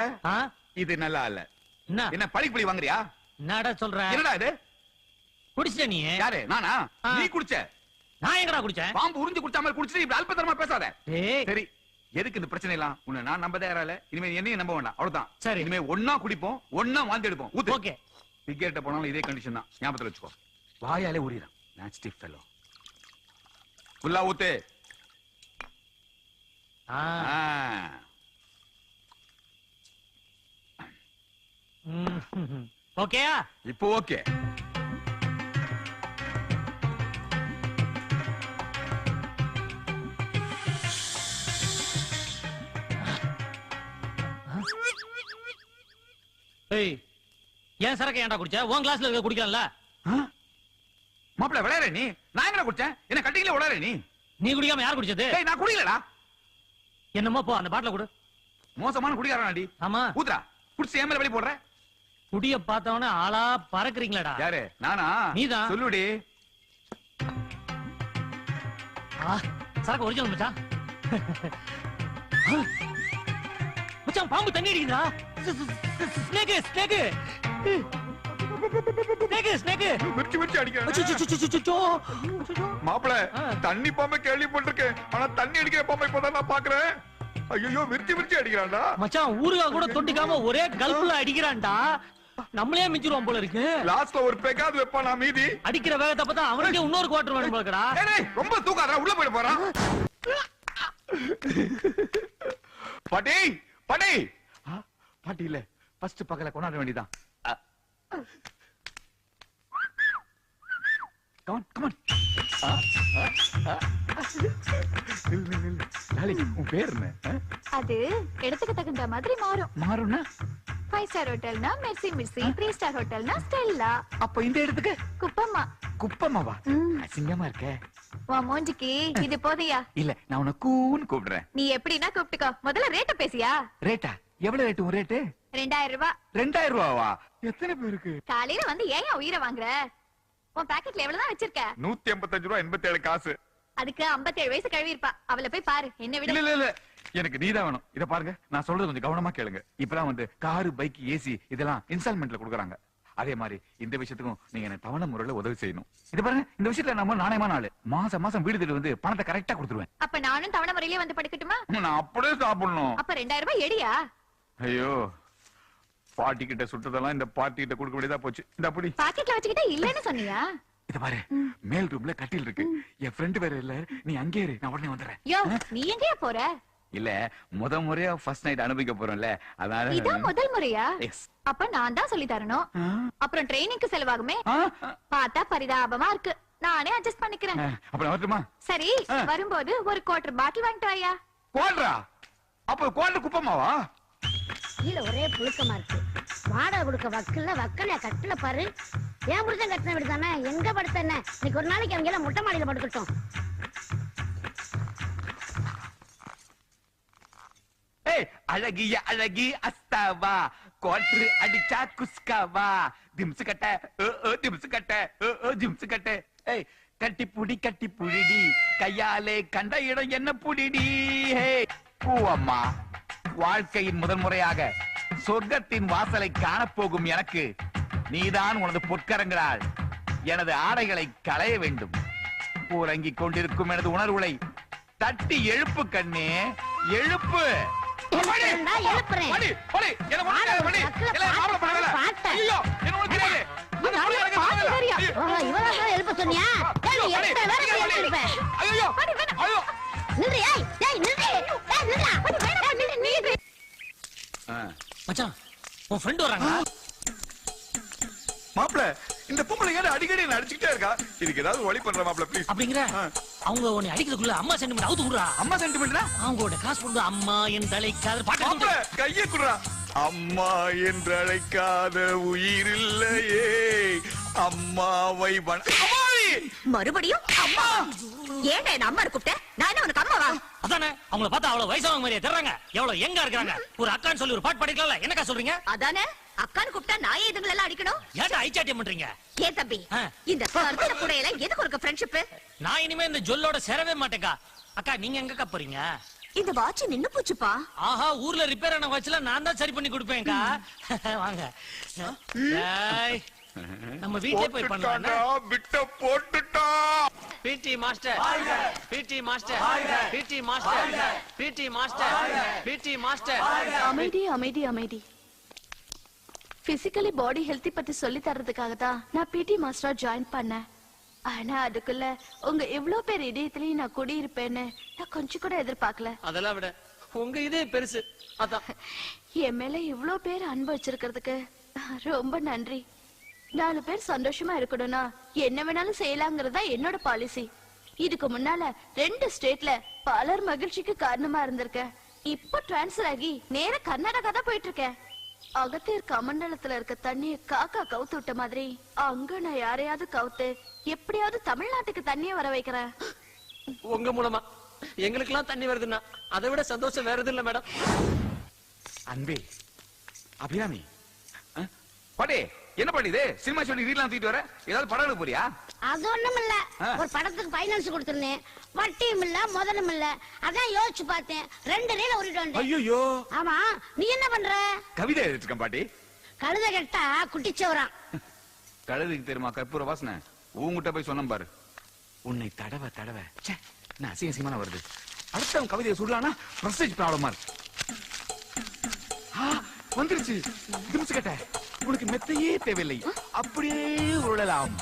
இது நல்லா இல்ல. என்ன பழி வாங்குறியா? என்னடா சொல்ற? என்னடா இது? குடிச்ச நீ? யாரு? நானா? நீ குடிச்ச? நான் எங்கடா குடிச்சேன்? பாம்பு உறிஞ்சு குடிச்ச மாதிரி குடிச்சிட்டு இப்படி அல்பத்தனமா பேசாத. டேய் சரி, எதுக்கு இந்த பிரச்சனை எல்லாம்? உன்னை நான் நம்ப தயாரா இல்ல. இனிமே என்னையும் நம்ப வேண்டாம், அவ்வளவுதான். சரி, இனிமே ஒண்ணா குடிப்போம், ஒண்ணா வாந்தி எடுப்போம். ஊத்து. ஓகே. டிக்கெட்ட போனாலும் இதே கண்டிஷன் தான், ஞாபகத்துல வச்சுக்கோ. வாயாலே ஊறிறான் நாஸ்டி ஃபெலோ. ஃபுல்லா ஊத்து. ஓகேயா? இப்போ ஓகே. ஏன் சரக்கு ஏன்டா குடிச்ச? உன் கிளாஸ்ல இருக்க குடிக்கலாம்ல. மாப்பிள விளையாடுற நீ? நான் என்ன குடிச்சேன்? என்ன கட்டிங்களே விளையாடுற நீ? நீ குடிக்காம யார் குடிச்சது? நான் குடிக்கலடா. என்னமோ போ, அந்த பாட்டில கொடு. மோசமான குடிக்காரனாடி. ஆமா. ஊத்துறா. குடிச்சு ஏன் மேல வெளிய போடுற? குடிய பார்த்தவன ஆளா பறக்குறீங்களாடா. யாரு? நானா? நீதான். சொல்லுடி. சரக்கு ஒரிஜினல் மச்சான். மச்சான் பாம்பு தண்ணி அடிக்குதா? ஸ்னேக் ஸ்னேக் ஸ்னேக் ஸ்னேக் மிர்ச்சி மிர்ச்சி அடிக்குது. மாப்பிள தண்ணி பாம்பை கேள்விப்பட்டிருக்கேன், ஆனா தண்ணி அடிக்கிற பாம்பை இப்பதான் நான் பாக்குறேன். ஐயோ மிர்ச்சி மிர்ச்சி அடிக்கிறான்டா. மச்சான் ஊருகா கூட தொட்டிக்காம ஒரே கல்புல அடிக்கிறான்டா. நம்மளே மிஞ்சிருவோம் போல இருக்கு. லாஸ்ட்ல ஒரு பேக்காவது வைப்பானா மீதி. அடிக்கிற வேகத்தை பார்த்தா அவனுக்கே இன்னொரு குவார்டர் வேணும் போலக்கடா. ஏய் ரொம்ப தூக்காதடா, உள்ள போய் போறான். பாட்டி பாட்டி பாட்டி இல்ல, ஃபர்ஸ்ட் பக்கல கொண்டாட வேண்டியதான். Come on, come on. உன் பேர் என்ன? அது இடத்துக்கு தகுந்த மாதிரி மாறும். மாறும்னா 5 ஸ்டார் ஹோட்டல்னா மெர்சி மிர்சி, 3 ஸ்டார் ஹோட்டல்னா ஸ்டெல்லா. அப்ப இந்த இடத்துக்கு குப்பம்மா. குப்பம்மாவா? அசிங்கமா இருக்க. உன் மூஞ்சிக்கு இது போதையா? இல்ல, நான் உன்னை கூன்னு கூப்பிடுறேன். நீ எப்படின்னா கூப்பிட்டுக்கோ. முதல்ல ரேட்ட பேசியா? ரேட்டா? எவ்வளவு ரேட்டு? உன் ரேட்டு 2000 ரூபாய். 2000 ரூபாவா? எத்தனை பேருக்கு? காலையில வந்து ஏன் உயிரை வாங்குற? உன் பாக்கெட்ல எவ்வளவுதான் வச்சிருக்க? 185 ரூபாய் 87 காசு. அதுக்கு 57 வயசு கழுவி இருப்பா. அவளை போய் பாரு. என்ன விட. இல்ல இல்ல, எனக்கு நீதான் வேணும். இத பாருங்க, நான் சொல்றது கொஞ்சம் கவனமா கேளுங்க. இப்பலாம் வந்து காரு, பைக், ஏசி இதெல்லாம் இன்ஸ்டால்மெண்ட்ல கொடுக்குறாங்க. அதே மாதிரி இந்த விஷயத்துக்கும் நீங்க எனக்கு தவணை முறையில உதவி செய்யணும். இது பாருங்க, இந்த விஷயத்துல நம்ம நாணயமான ஆளு. மாசம் மாசம் வீடு தேடி வந்து பணத்தை கரெக்டா கொடுத்துருவேன். அப்ப நானும் தவணை முறையிலே வந்து படுக்கட்டுமா? நான் அப்படியே சாப்பிடணும். அப்ப 2000 ரூபாய் எடியா? ஐயோ பாட்டி கிட்ட சுட்டதெல்லாம் இந்த பார்ட்டி கிட்ட கொடுக்க வேண்டியதா போச்சு. இந்த அப்படி பாக்கெட்ல வச்சுக்கிட்டா இல்லன்னு சொன்னியா? இத பாரு, மேல் ரூம்ல கட்டில் இருக்கு. என் ஃப்ரெண்ட் வேற இல்ல, நீ அங்கே இரு, நான் உடனே வந்துறேன். யோ, நீ எங்கயா போற? இல்ல, முறையா ஃபர்ஸ்ட் நைட் அனுபவிக்க போறோம்ல, அதனால. இதான் முதல் முறையா? Yes. அப்ப நான் தான் சொல்லி தரணும். அப்புறம் ட்ரைனிங்க்கு செலவாகுமே. பார்த்தா பரிதாபமா இருக்கு. நானே அட்ஜஸ்ட் பண்ணிக்கிறேன். அப்புறம் வரட்டுமா? சரி, வரும்போது ஒரு குவார்டர் பாட்டில் வாங்கிட்டு வாயா. குவாட்ரா? அப்ப குவாட்ரு குப்பமாவா? கீழே ஒரே புழுக்கமா இருக்கு. வாடகை கொடுக்க வக்கல கட்டல பாரு. ஏன் புருஷன் கட்டின வீடு தானே, எங்க படுத்த என்ன? இன்னைக்கு ஒரு நாளைக்கு அவங்க எல்லாம் மொட்டை மாடியில படுக்கட்டும். ஏய், அழகிய அழகி அஸ்தாவா, குவாட்ரு அடிச்சா குஸ்காவா, திம்சு கட்ட திம்சு கட்ட திம்சு கட்ட. ஏய், கட்டி புடிடி, கையாலே கண்ட இடம் என்ன புடிடி. ஹே பூவம்மா, வாழ்க்கையின் முதல் முறையாக சொர்க்கத்தின் வாசலை காணப்போகும் எனக்கு நீதான் உனது பொற்கரங்களால் எனது ஆடைகளை களைய வேண்டும். ஊரங்கிக் கொண்டிருக்கும் எனது உணர்வுகளை தட்டி எழுப்பு கண்ணே, எழுப்பு. எழுப்புறேன். எழுப்ப சொன்னியா? மச்சான், உன் ஃப்ரெண்ட் வராங்க. மாப்ள, இந்த பொம்பளை ஏன் அடிக்கடி என்ன அடிச்சுக்கிட்டே இருக்கா? இதுக்கு ஏதாவது வழி பண்ற மாப்ள, ப்ளீஸ். அப்படிங்கிற அவங்க உன்னை அடிக்கிறதுக்குள்ள அம்மா சென்டிமெண்ட் அவுத்து விடுறா. அம்மா சென்டிமெண்ட்னா அவங்களோட காசு கொண்டு அம்மா என் தலைக்காத மாப்ள பாட்டு கையை குடுறா. அம்மா என்று அழைக்காத உயிர் இல்லையே, அம்மாவை மறுபடியும் அம்மா. ஏன்டா என்ன அம்மா கூப்பிட்ட? நான் என்ன உனக்கு அம்மாவா? அதானே, அவங்கள பார்த்தா அவ்வளவு வயசானவங்க மாதிரியே தெரியறாங்க. எவ்வளவு எங்க இருக்காங்க. ஒரு அக்கான்னு சொல்லி ஒரு பாட்டு பாடிக்கலாம்ல, என்னக்கா சொல்றீங்க? அதானே, அக்கான்னு கூப்பிட்டா நான் இதுங்களை எல்லாம் அடிக்கணும். ஏன்டா ஐச்சாட்டியம் பண்றீங்க? ஏன் தம்பி, இந்த கருத்துல கூட எல்லாம் எதுக்கு ஒரு ஃப்ரெண்ட்ஷிப்? நான் இனிமே இந்த ஜொல்லோட சேரவே மாட்டேக்கா. அக்கா, நீங்க எங்கக்கா போறீங்க? இந்த வாட்ச் நின்னு போச்சுப்பா. ஆஹா, ஊர்ல ரிப்பேர் ஆன வாட்ச்ல நான் தான் சரி பண்ணி கொடுப்பேன்க்கா. வாங்க. ஏய், நம்ம வீட்லயே போய் பண்ணலாம். விட்ட போட்டுட்டா. PT master, PT master, PT master, PT master, PT master. அமைதி அமைதி அமைதி. பிசிக்கலி பாடி ஹெல்த்தி பத்தி சொல்லி தரதுக்காக தான் நான் பிடி மாஸ்டரா ஜாயின் பண்ணேன். ஆனா அதுக்குள்ள உங்க இவ்ளோ பேர் இதயத்திலயும் நான் குடியிருப்பேன்னு நான் கொஞ்சம் கூட எதிர்பார்க்கல. அதெல்லாம் விட உங்க இதே பெருசு. அதான் என் மேல இவ்ளோ பேர் அன்பு வச்சிருக்கிறதுக்கு ரொம்ப நன்றி. 4 பேர் சந்தோஷமா இருக்கணும்னா என்ன வேணாலும் செய்யலாங்கிறதா என்னோட பாலிசி. இதுக்கு முன்னால 2 ஸ்டேட்ல பலர் மகிழ்ச்சிக்கு காரணமா இருந்திருக்கேன். இப்போ டிரான்ஸ்ஃபர் ஆகி நேர கர்நாடகா தான் போயிட்டு இருக்கேன். அகத்தியர் கமண்டலத்துல இருக்க தண்ணிய காக்கா கவுத்து விட்ட மாதிரி அங்க நான் யாரையாவது கவுத்து எப்படியாவது தமிழ்நாட்டுக்கு தண்ணிய வர வைக்கிறேன். உங்க மூலமா எங்களுக்கு எல்லாம் தண்ணி வருதுன்னா அதை விட சந்தோஷம் வேற எதுவும் இல்ல மேடம். அன்பே, அபிராமி, பாடே என்ன பண்ணிது? சினிமா சொல்லி ரீலாம் தூக்கிட்டு வர, ஏதாவது படம் எடுக்க போறியா? அது ஒண்ணும் இல்ல, ஒரு படத்துக்கு ஃபைனான்ஸ் கொடுத்திருந்தேன். வட்டியும் இல்ல முதலும் இல்ல. அதான் யோசிச்சு பார்த்தேன், 2 ரீல உருட்டு வந்தேன். ஐயோ. ஆமா, நீ என்ன பண்ற? கவிதை எழுதிட்டு இருக்கேன் பாட்டி. கழுத கெட்டா குட்டிச்சவரான். கழுதுக்கு தெரியுமா கற்பூர வாசனை? உங்ககிட்ட போய் சொன்ன பாரு. உன்னை தடவை தடவை நான் அசிங்கமான வருது. அடுத்தவன் கவிதையை சொல்லலாம்னா பிரஸ்டேஜ் ப்ராப்ளமா இருக்கு. வந்துருச்சு. திம்சு கட்ட உனக்கு மெத்தையே தேவையில்லை, அப்படியே உருளலாம்.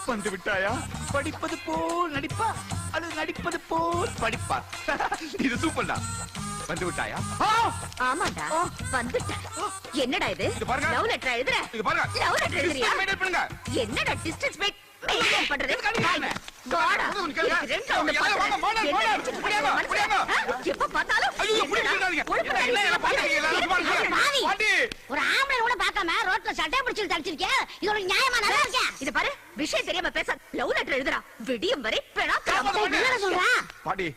வந்து விட்டாயா? படிப்பது போல் நடிப்பா, அது நடிப்பது போல் படிப்பா. இது சூப்பர்டா. வந்து விட்டாயா? ஆமாடா, வந்துட்டேன். என்னடா இது? இது பாருங்க. லவ் லெட்டர் எழுதுற? இது பாருங்க. Love letter எழுதுறியா? மெயின்டெய்ன் பண்ணுங்க. என்னடா டிஸ்டன்ஸ் மெயின்டெய்ன் பண்றது? வாடா. எப்ப பார்த்தாலும் ஒரு ஆம்பளை கூட பார்க்காம ரோட்ல சட்டை பிடிச்சு தடிச்சிருக்கேன். இது ஒரு நியாயமா? நல்லா இருக்கேன். இத பாரு, விஷயம் தெரியாம பேச. லவ் லெட்டர் எழுதுறா, விடியும் வரை பெணா சொல்றேன். பாட்டி,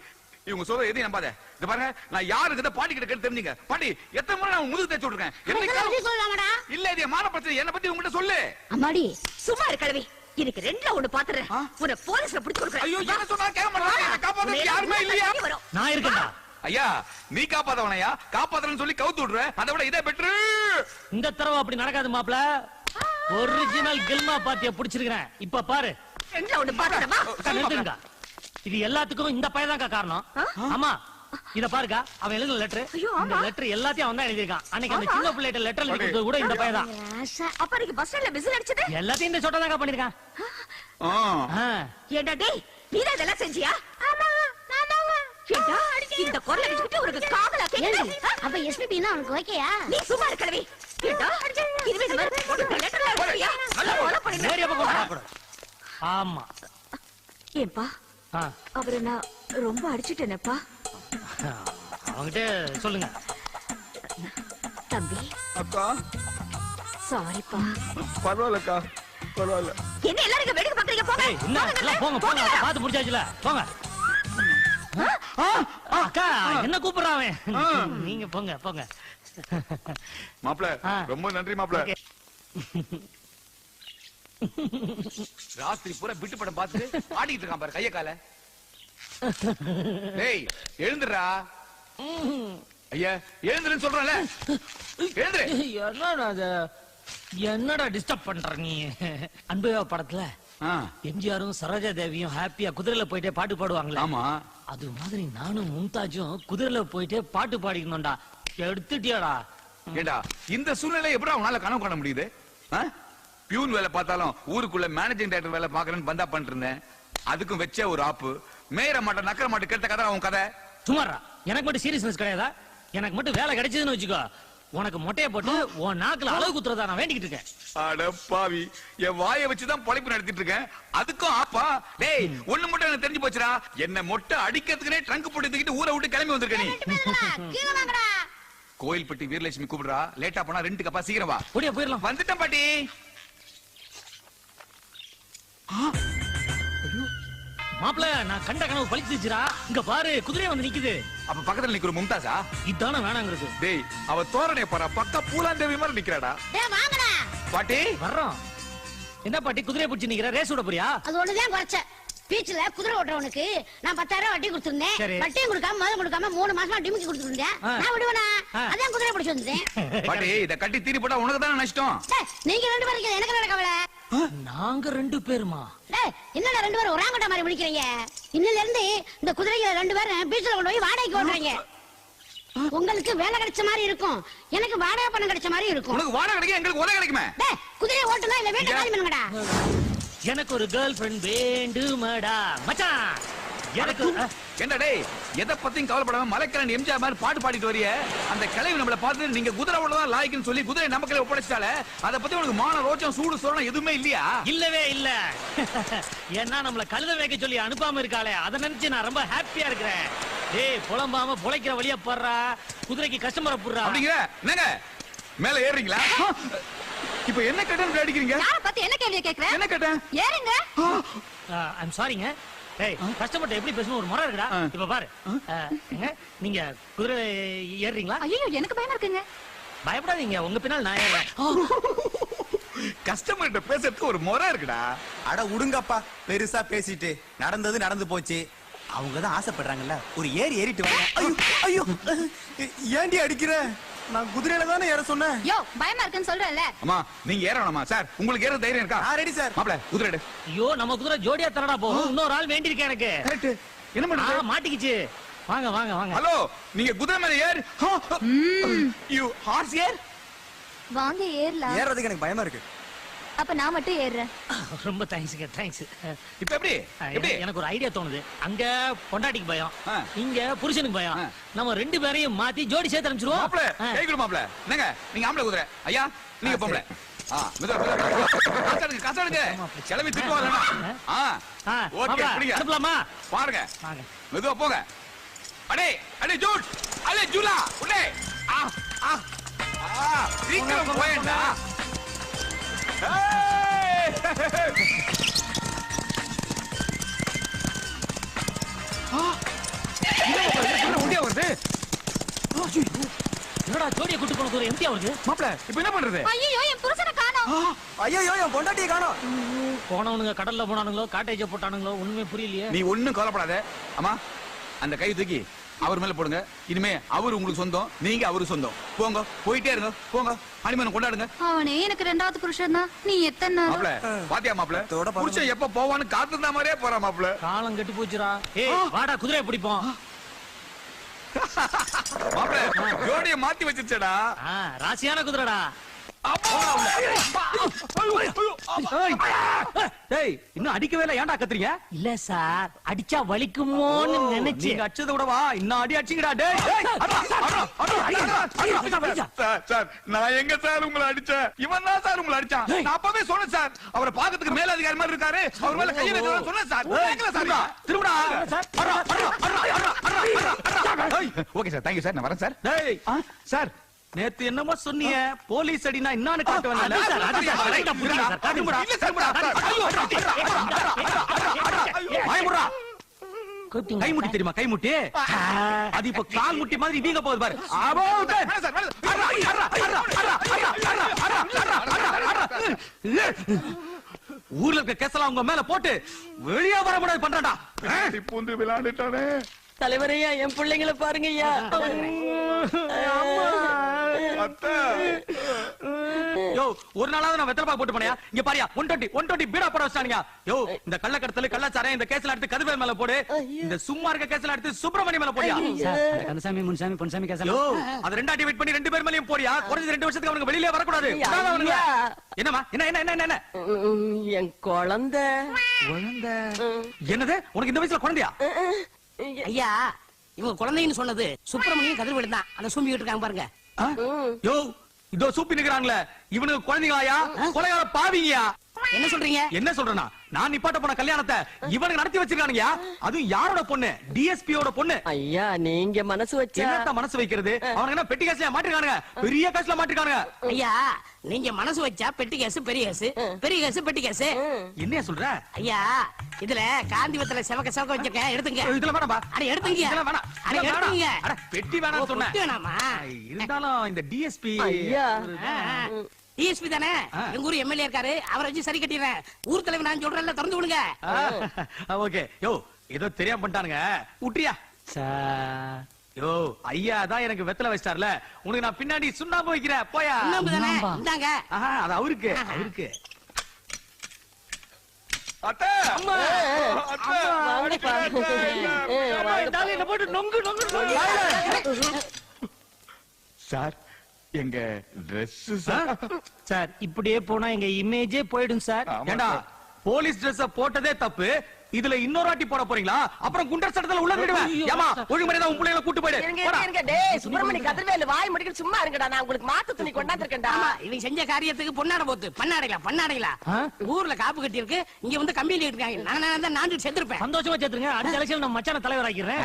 இவங்க சொல்ற எதையும் நம்பாத. இது பாருங்க, நான் யாருக்கு பாட்டி கிட்ட கேட்டு தெரிஞ்சுங்க. பாட்டி, எத்தனை முறை நான் முதுகு தேய்ச்சு விட்டுருக்கேன். இல்ல, இது மான பிரச்சனை. என்ன பத்தி உங்ககிட்ட சொல்லு. அம்மாடி, சும்மா இரு கிழவி. எனக்கு 2ல 1 பாத்துறேன். உன்னை போலீஸ்ல பிடிச்சு கொடுக்குறேன். ஐயோ, என்ன சொன்னா கேட்க மாட்டேன். காப்பாத்த யாருமே இல்லையா? நான் இருக்கேன்டா. ஐயா, நீ காப்பாத்தவனையா? காப்பாத்தறன்னு சொல்லி கவுத்து விடுற. அதை விட இதே பெட்ரு. இந்த தடவை அப்படி நடக்காது மாப்ள. ஒரிஜினல் கில்மா பாட்டிய பிடிச்சிருக்கேன். இப்ப பாரு. 2ல 1 பாத்துறமா? நிறுத்துங்க. இது எல்லாத்துக்கும் இந்த பையன் தான் காரணம். ஆமா, இத பாருக்கா அவன் எழுதுன லெட்டர். ஐயோ, இந்த ஆமா. லெட்டர் எல்லாத்தையும் அவன் தான் எழுதிருக்கான். அன்னைக்கு அந்த ஆமா. சின்ன பிள்ளைகிட்ட லெட்டர் எழுதி கொடுத்தது கூட இந்த பையன் தான். ராசா. அப்ப நீங்க பஸ் ஸ்டாண்ட்ல விசில் அடிச்சது எல்லாத்தையும் இந்த சொட்டை தாங்க பண்ணிருக்கான். ஆ. ஏண்டா டேய் நீதான் இதெல்லாம் செஞ்சியா? ஏண்டா, இந்த குரலை வச்சுக்கிட்டு உனக்கு காதலா கேக்குது? அப்ப எஸ்பிபின்னா உனக்கு ஓகேயா? நீ சும்மா இருக்கலவி. ஏண்டா, இனிமே இந்த மாதிரி பொண்ணுங்க லெட்டர்ல எழுதுறியா? நல்லா ஃபாலோ பண்ணிடு. நேரா பக்கம். ஆமா. ஏன்பா ஆ. அவரை நான் ரொம்ப அடிச்சிட்டேனேப்பா. அவங்கிட்ட சொல்லுங்க. தம்பி அக்கா சாரிப்பா. பரவாயில்லக்கா பரவாயில்ல. என்ன எல்லாரும் இங்க வேடிக்கை பாக்குறீங்க? போங்க. ஏய், என்ன எல்லாம் போங்க போங்க. பாத்து புடிச்சாச்சுல போங்க. அக்கா என்ன கூப்பிடுறான் அவன்? நீங்க போங்க போங்க. மாப்ள ரொம்ப நன்றி மாப்ள. ராத்திரி பூரா பிட்டு படம் பார்த்துட்டு ஆடிட்டு இருக்கான் பாரு கைய கால. டேய் எழுந்துடா. ஐயா எழுந்துருன்னு சொல்றேன்ல. எழுந்துரு. என்னடா அது? என்னடா டிஸ்டர்ப் பண்ற நீ? அன்பையா படத்துல எம்ஜிஆரும் சரோஜா தேவியும் ஹாப்பியா குதிரையில போயிட்டே பாட்டு பாடுவாங்களே. ஆமா. அது மாதிரி நானும் மும்தாஜும் குதிரையில போயிட்டே பாட்டு பாடிக்கணும்டா. எடுத்துட்டியாடா? ஏண்டா இந்த சூழ்நிலை எப்படி அவனால கனவு காண முடியுது? பியூன் வேலை பார்த்தாலும் ஊருக்குள்ள மேனேஜிங் டைரக்டர் வேலை பாக்குறேன்னு பந்தா பண்ணிட்டு இருந்தேன். அதுக்கும் வச்ச ஒரு ஆப்பு. மேயற மாட்ட நக்கற மாட்ட கேட்ட கதை அவன் கதை. சுமாரா எனக்கு மட்டும் சீரியஸ்னஸ் கிடையாதா? எனக்கு மட்டும் வேலை கிடைச்சதுன்னு வச்சுக்கோ, உனக்கு மொட்டைய போட்டு உன் நாக்குல அளவு குத்துறதா நான் வேண்டிக்கிட்டு இருக்கேன். அட பாவி, என் வாயை வச்சுதான் பொழைப்பு நடத்திட்டு இருக்கேன். அதுக்கும் ஆப்பா? டேய் ஒண்ணு மட்டும் எனக்கு தெரிஞ்சு போச்சுடா. என்ன மொட்டை அடிக்கிறதுக்குனே ட்ரங்க் போட்டு தூக்கிட்டு ஊரை விட்டு கிளம்பி வந்திருக்க நீ. கீழே வாங்கடா. கோயில்பட்டி வீரலட்சுமி கூப்பிடுறா. லேட்டா போனா ரெண்டு கப்பா சீக்கிரம் வா. ஓடியா போயிடலாம். வந்துட்டேன் பாட்டி. மாப்பிள நான் கண்ட கனவு பழிச்சிச்சுடா. இங்க பாரு குதிரை வந்து நிக்குது. அப்ப பக்கத்துல நிக்கிற மும்தாஜா? இதான வேணாங்கிறது. டேய் அவ தோரணை பாரு, பக்கா பூலாந்தேவி மாதிரி நிக்கிறாடா. டேய் வாங்கடா. பாட்டி வர்றோம். என்ன பாட்டி குதிரையை பிடிச்சி நிக்கிற? ரேஸ் விட போறியா? அது ஒண்ணுதான் குறைச்ச. பீச்ல குதிரை ஓட்டுறவனுக்கு நான் 10,000 வட்டி கொடுத்திருந்தேன். சரி. வட்டியும் கொடுக்காம முதல் கொடுக்காம 3 மாசமா டிமிக்கி கொடுத்துருந்தேன். நான் விடுவேனா? அதான் குதிரை பிடிச்சு வந்தேன். பாட்டி இத கட்டி தீரி போட்டா உனக்கு தானே நஷ்டம். நீங்க 2 பேரும் இருக்கீங்க, எனக்கு என்ன கவலை? நாங்க 2 பேருமா? டேய் என்னடா 2 பேரும் ஒராங்கட்ட மாதிரி முடிக்கிறீங்க? இன்னில இருந்து இந்த குதிரைகளை 2 பேரும் பீச்ல கொண்டு போய் வாடகைக்கு ஓட்டுறீங்க. உங்களுக்கு வேலை கிடைச்ச மாதிரி இருக்கும், எனக்கு வாடகை பணம் கிடைச்ச மாதிரி இருக்கும். உனக்கு வாடகை கிடைக்கும், எங்களுக்கு உதவி கிடைக்குமே. டேய் குதிரையை ஓட்டுனா இல்ல வீட்டை காலி பண்ணுங்கடா. எனக்கு ஒரு கேர்ள் ஃப்ரெண்ட் வேண்டுமடா மச்சான். எனக்கு என்ன டேய் எதை பத்தியும் கவலைப்படாம மலைக்கரன் எம்ஜிஆர் மாதிரி பாட்டு பாடிட்டு வரிய. அந்த கிளவி நம்மள பார்த்து நீங்க குதிரை ஓடதான் லாய்க்குன்னு சொல்லி குதிரை நம்ம கையில ஒப்படைச்சிட்டால. அத பத்தி உனக்கு மான ரோச்சம் சூடு சோரணம் எதுவுமே இல்லையா? இல்லவே இல்ல. ஏன்னா நம்மள கழுத வைக்க சொல்லி அனுப்பாம இருக்காளே, அதை நினைச்சு நான் ரொம்ப ஹாப்பியா இருக்கிறேன். டேய் புலம்பாம புழைக்கிற வழியா போடுறா, குதிரைக்கு கஸ்டமரை போடுறா. அப்படிங்கிற என்னங்க மேல ஏறீங்களா? இப்ப என்ன கேட்டேன்னு அடிக்கிறீங்க? யார பத்தி என்ன கேள்வி கேக்குற? என்ன கேட்டேன்? ஏறுங்க. ஐம் சாரிங்க. டேய் கஸ்டமர்ட்ட எப்படி பேசணும் ஒரு முறை இருக்குடா. இப்ப பாரு, நீங்க குதிரை ஏறுறீங்களா? ஐயோ எனக்கு பயமா இருக்குங்க. பயப்படாதீங்க, உங்க பின்னால் நான் ஏறுறேன். கஸ்டமர்கிட்ட பேசுறதுக்கு ஒரு முறை இருக்குடா. அட உடுங்கப்பா, பெருசா பேசிட்டு நடந்தது நடந்து போச்சு. அவங்கதான் ஆசைப்படுறாங்கல்ல, ஒரு ஏறிட்டு வாங்க. ஐயோ ஐயோ ஏண்டி அடிக்கிற? நான் குதிரையில தானே ஏற சொன்னேன். யோ பயமா இருக்குன்னு சொல்றேன்ல. அம்மா நீங்க ஏறணுமா சார்? உங்களுக்கு ஏற தைரியம் இருக்கா? நான் ரெடி சார். மாப்ள குதிரை எடு. ஐயோ நம்ம குதிரை ஜோடியா தரடா போகும். இன்னொரு ஆள் வேண்டியிருக்கேன் எனக்கு. கரெக்ட். என்ன பண்றது? மாட்டிக்கிச்சு. வாங்க வாங்க வாங்க. ஹலோ நீங்க குதிரை மேல ஏறு. யூ ஹார்ஸ் ஏர். வாங்க ஏறலாம். ஏறதுக்கு எனக்கு பயமா இருக்கு. அப்ப நான் மட்டும் ஏறுறேன். ரொம்ப தேங்க்ஸ்ங்க, தேங்க்ஸ். இப்ப எப்படி? எப்படி? எனக்கு ஒரு ஐடியா தோணுது. அங்க பொண்டாட்டிக்கு பயம், இங்க புருஷனுக்கு பயம். நம்ம 2 பேரையும் மாத்தி ஜோடி சேர்த்து அனுப்பிச்சிருவோம். மாப்ள கை கொடு மாப்ள. என்னங்க நீங்க ஆம்பளை குதிரை, ஐயா நீங்க பொம்பளை. மெதுவா காசாடுங்க. கிளம்பி திரும்ப வரணும். ஓகே பிடிங்க. அனுப்பலாமா? பாருங்க. மெதுவா போங்க. அடே அடே ஜூட். அடே ஜூலா. உடே. சீக்கிரம் போயேண்டா. என்னடா ஜோடியை கூட்டு போன குதிரை எம்டியா வருது? மாப்ள இப்ப என்ன பண்றது? ஐயோ என் புருஷனை காணோம். ஐயோ என் பொண்டாட்டியை காணோம். போனவனுங்க கடல்ல போனானுங்களோ காட்டேஜ் போட்டானுங்களோ ஒண்ணுமே புரியலையே. நீ ஒண்ணும் கவலைப்படாத. அம்மா அந்த கை தூக்கி அவர் மேல போடுங்க. இனிமே அவர் உங்களுக்கு சொந்தம், நீங்க அவரு சொந்தம். போங்க போயிட்டே இருங்க. போங்க ஹனிமூன் கொண்டாடுங்க. அவனே எனக்கு 2வது புருஷன் தான். நீ எத்தனை நாள்? மாப்ள பாத்தியா மாப்ள? புடிச்ச எப்ப போவான்னு காத்துந்த மாதிரியே போறா மாப்ள. காலம் கெட்டு போச்சுடா. ஏய் வாடா குதிரையை பிடிப்போம். மாப்பிள ஜோடியை மாத்தி வச்சிருச்சடா. ராசியான குதிரைடா. இன்னும் அடிக்கவே இல்ல, ஏன்டா கத்துறீங்க? இல்ல சார், அடிச்சா வலிக்குமோன்னு நினைச்சு. நீங்க அடிச்சத விட வா, இன்னும் அடி அடிச்சீங்கடா. டேய் சார் நான் எங்க சார் உங்களை அடிச்சேன்? இவன் தான் சார் உங்களை அடிச்சான். நான் அப்பவே சொன்னேன் சார், அவரை பாக்கிறதுக்கு மேல அதிகாரி மாதிரி இருக்காரு, அவர் மேல கையை வைக்கணும்னு சொன்னேன் சார். கேக்கல சார். திரும்படா. ஓகே சார், தேங்க்யூ சார், நான் வரேன் சார். டேய் சார், நேத்து என்னமோ சொன்னீங்க, போலீஸ் அடினா என்னன்னு காட்டு வந்தானே. கை முட்டி தெரியுமா? கை முட்டி அது இப்ப கால் முட்டி மாதிரி வீங்க போகுது பாரு. ஊர்ல இருக்க கேசலாம் உங்க மேல போட்டு வெளியே வர முடியாது பண்றடா. பூந்து விளையாண்டுட்டானே. தலைவரையா, என் பிள்ளைங்களை பாருங்கய்யா. யோ, ஒரு நாளாவது நான் வெத்தலை பாக்கு போட்டு போனியா? இங்க பாரியா, 120 பீடா போட வச்சானுங்க. யோ, இந்த கள்ளக்கடத்தல் கள்ளச்சாரம் இந்த கேஸ்ல எடுத்து கதிர்வேல் மேல போடு, இந்த சும்மா இருக்க கேஸ்ல எடுத்து சுப்பிரமணிய மேல போடியா. கந்தசாமி முன்சாமி பொன்சாமி கேசல. யோ, அது ரெண்டா டிவைட் பண்ணி 2 பேர் மேலயும் போடியா. குறைஞ்சது 2 வருஷத்துக்கு அவனுக்கு வெளியிலே வரக்கூடாது. என்னமா? என்ன என் குழந்தை. என்னது? உனக்கு இந்த வயசுல குழந்தையா? ஐயா, இவங்க குழந்தைன்னு சொன்னது சுப்பிரமணியம் கதிர்வேலு தான். அந்த சூம்பிக்கிட்டு இருக்காங்க பாருங்க. யோ, இதோ சூப்பி நிக்கிறாங்களே, இவனுக்கு குழந்தைங்களாயா? கொலையாள பாவிங்கயா? என்ன சொல்றீங்க? என்ன சொல்றேன்னா, நான் நிப்பாட்ட போன கல்யாணத்தை இவனுக்கு நடத்தி வச்சிருக்கானுங்க. அதுவும் யாரோட பொண்ணு? டிஎஸ்பியோட பொண்ணு. ஐயா, நீங்க மனசு வச்சா என்னத்த மனசு வைக்கிறது? அவனுக்கு என்ன பெட்டி கேஸ்ல மாட்டிருக்கானுங்க, பெரிய கேஸ்ல மாட்டிருக்கானுங்க. ஐயா, நீங்க மனசு வச்சா பெட்டி கேஸ் பெரிய கேஸ், பெரிய கேஸ் பெட்டி கேஸ். என்னையா சொல்ற? ஐயா, இதுல காந்தி வத்தல செவக்க செவக்க வச்சிருக்கேன், எடுத்துங்க. இதுல வேணாம்பா. அட எடுத்துங்க. இதுல வேணாம். அட எடுத்துங்க. அட பெட்டி வேணாம்னு சொன்னேன். வேணாமா? இருந்தாலும் இந்த டிஎஸ்பி ஐயா, டிஎஸ்பி தானே, எங்க ஊர் எம்எல்ஏ இருக்காரு, அவரை வச்சு சரி கட்டிடுறேன். ஊர் தலைவர் நான் சொல்றேன்ல, திறந்து விடுங்க. ஓகே. யோ, ஏதோ தெரியாம பண்ணிட்டானுங்க, விட்டுறியா? யோ, ஐயா தான் எனக்கு வெத்தலை வச்சிட்டார்ல, உனக்கு நான் பின்னாடி சுண்ணாம்பு வைக்கிறேன், போயா. சுண்ணாம்பு தானே, இந்தாங்க. அது அவருக்கு. அத்தை, அம்மா, வாங்கப்பா. என்ன போட்டு நொங்கு நொங்கு. சார் எங்க Dress சார். சார், இப்படியே போனா எங்க இமேஜே போயிடும் சார். ஏண்டா, போலீஸ் Dress போட்டதே தப்பு, இதுல இன்னொரு வாட்டி போட போறீங்களா? அப்புறம் குண்டர் சட்டத்துல உள்ள விடுவேன். ஏமா, ஒழுங்குமுறையா உன் பிள்ளைகளை கூட்டி போயிடு. இருங்க. டேய் சுப்பிரமணி கதிர்வேலு, வாய் முடிக்கிட்டு சும்மா இருங்கடா. நான் உங்களுக்கு மாத்து துணி கொண்டாந்துருக்கேன்டா. ஆமா, இவங்க செஞ்ச காரியத்துக்கு பொன்னாட போத்து பண்ணாடைகளா. ஊர்ல காப்பு கட்டி இருக்கு, இங்க வந்து கம்பியில இருக்காங்க. நான் செத்துருப்பேன். சந்தோஷமா செத்துருங்க. அடுத்த எலெக்ஷன் நம்ம மச்சான தலைவர் ஆக்கிடுறேன்.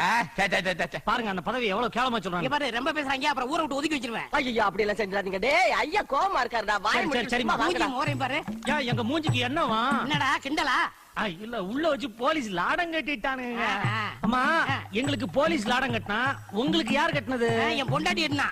பாருங்க அந்த பதவி எவ்வளவு கேவலமா சொல்றாங்க பாரு. ரொம்ப பேசுறாங்க, அப்புறம் ஊரை விட்டு ஒதுக்கி வச்சிருவேன். ஐயோ, அப்படி எல்லாம் செஞ்சாதீங்க. டேய் ஐயா கோவமா இருக்காருடா. வாய் முடிக்கிட்டு சும்மா வாங்கடா. மூஞ்சி பாரு. எங்க மூஞ்சிக்கு என்னவா? என்னடா கிண்டலா? இல்ல, உள்ள வச்சு போலீஸ் லாடம் கட்டிட்டானுங்க. அம்மா, எங்களுக்கு போலீஸ் லாடம் கட்டினா உங்களுக்கு யார் கட்டினது? என் பொண்டாட்டி என்ன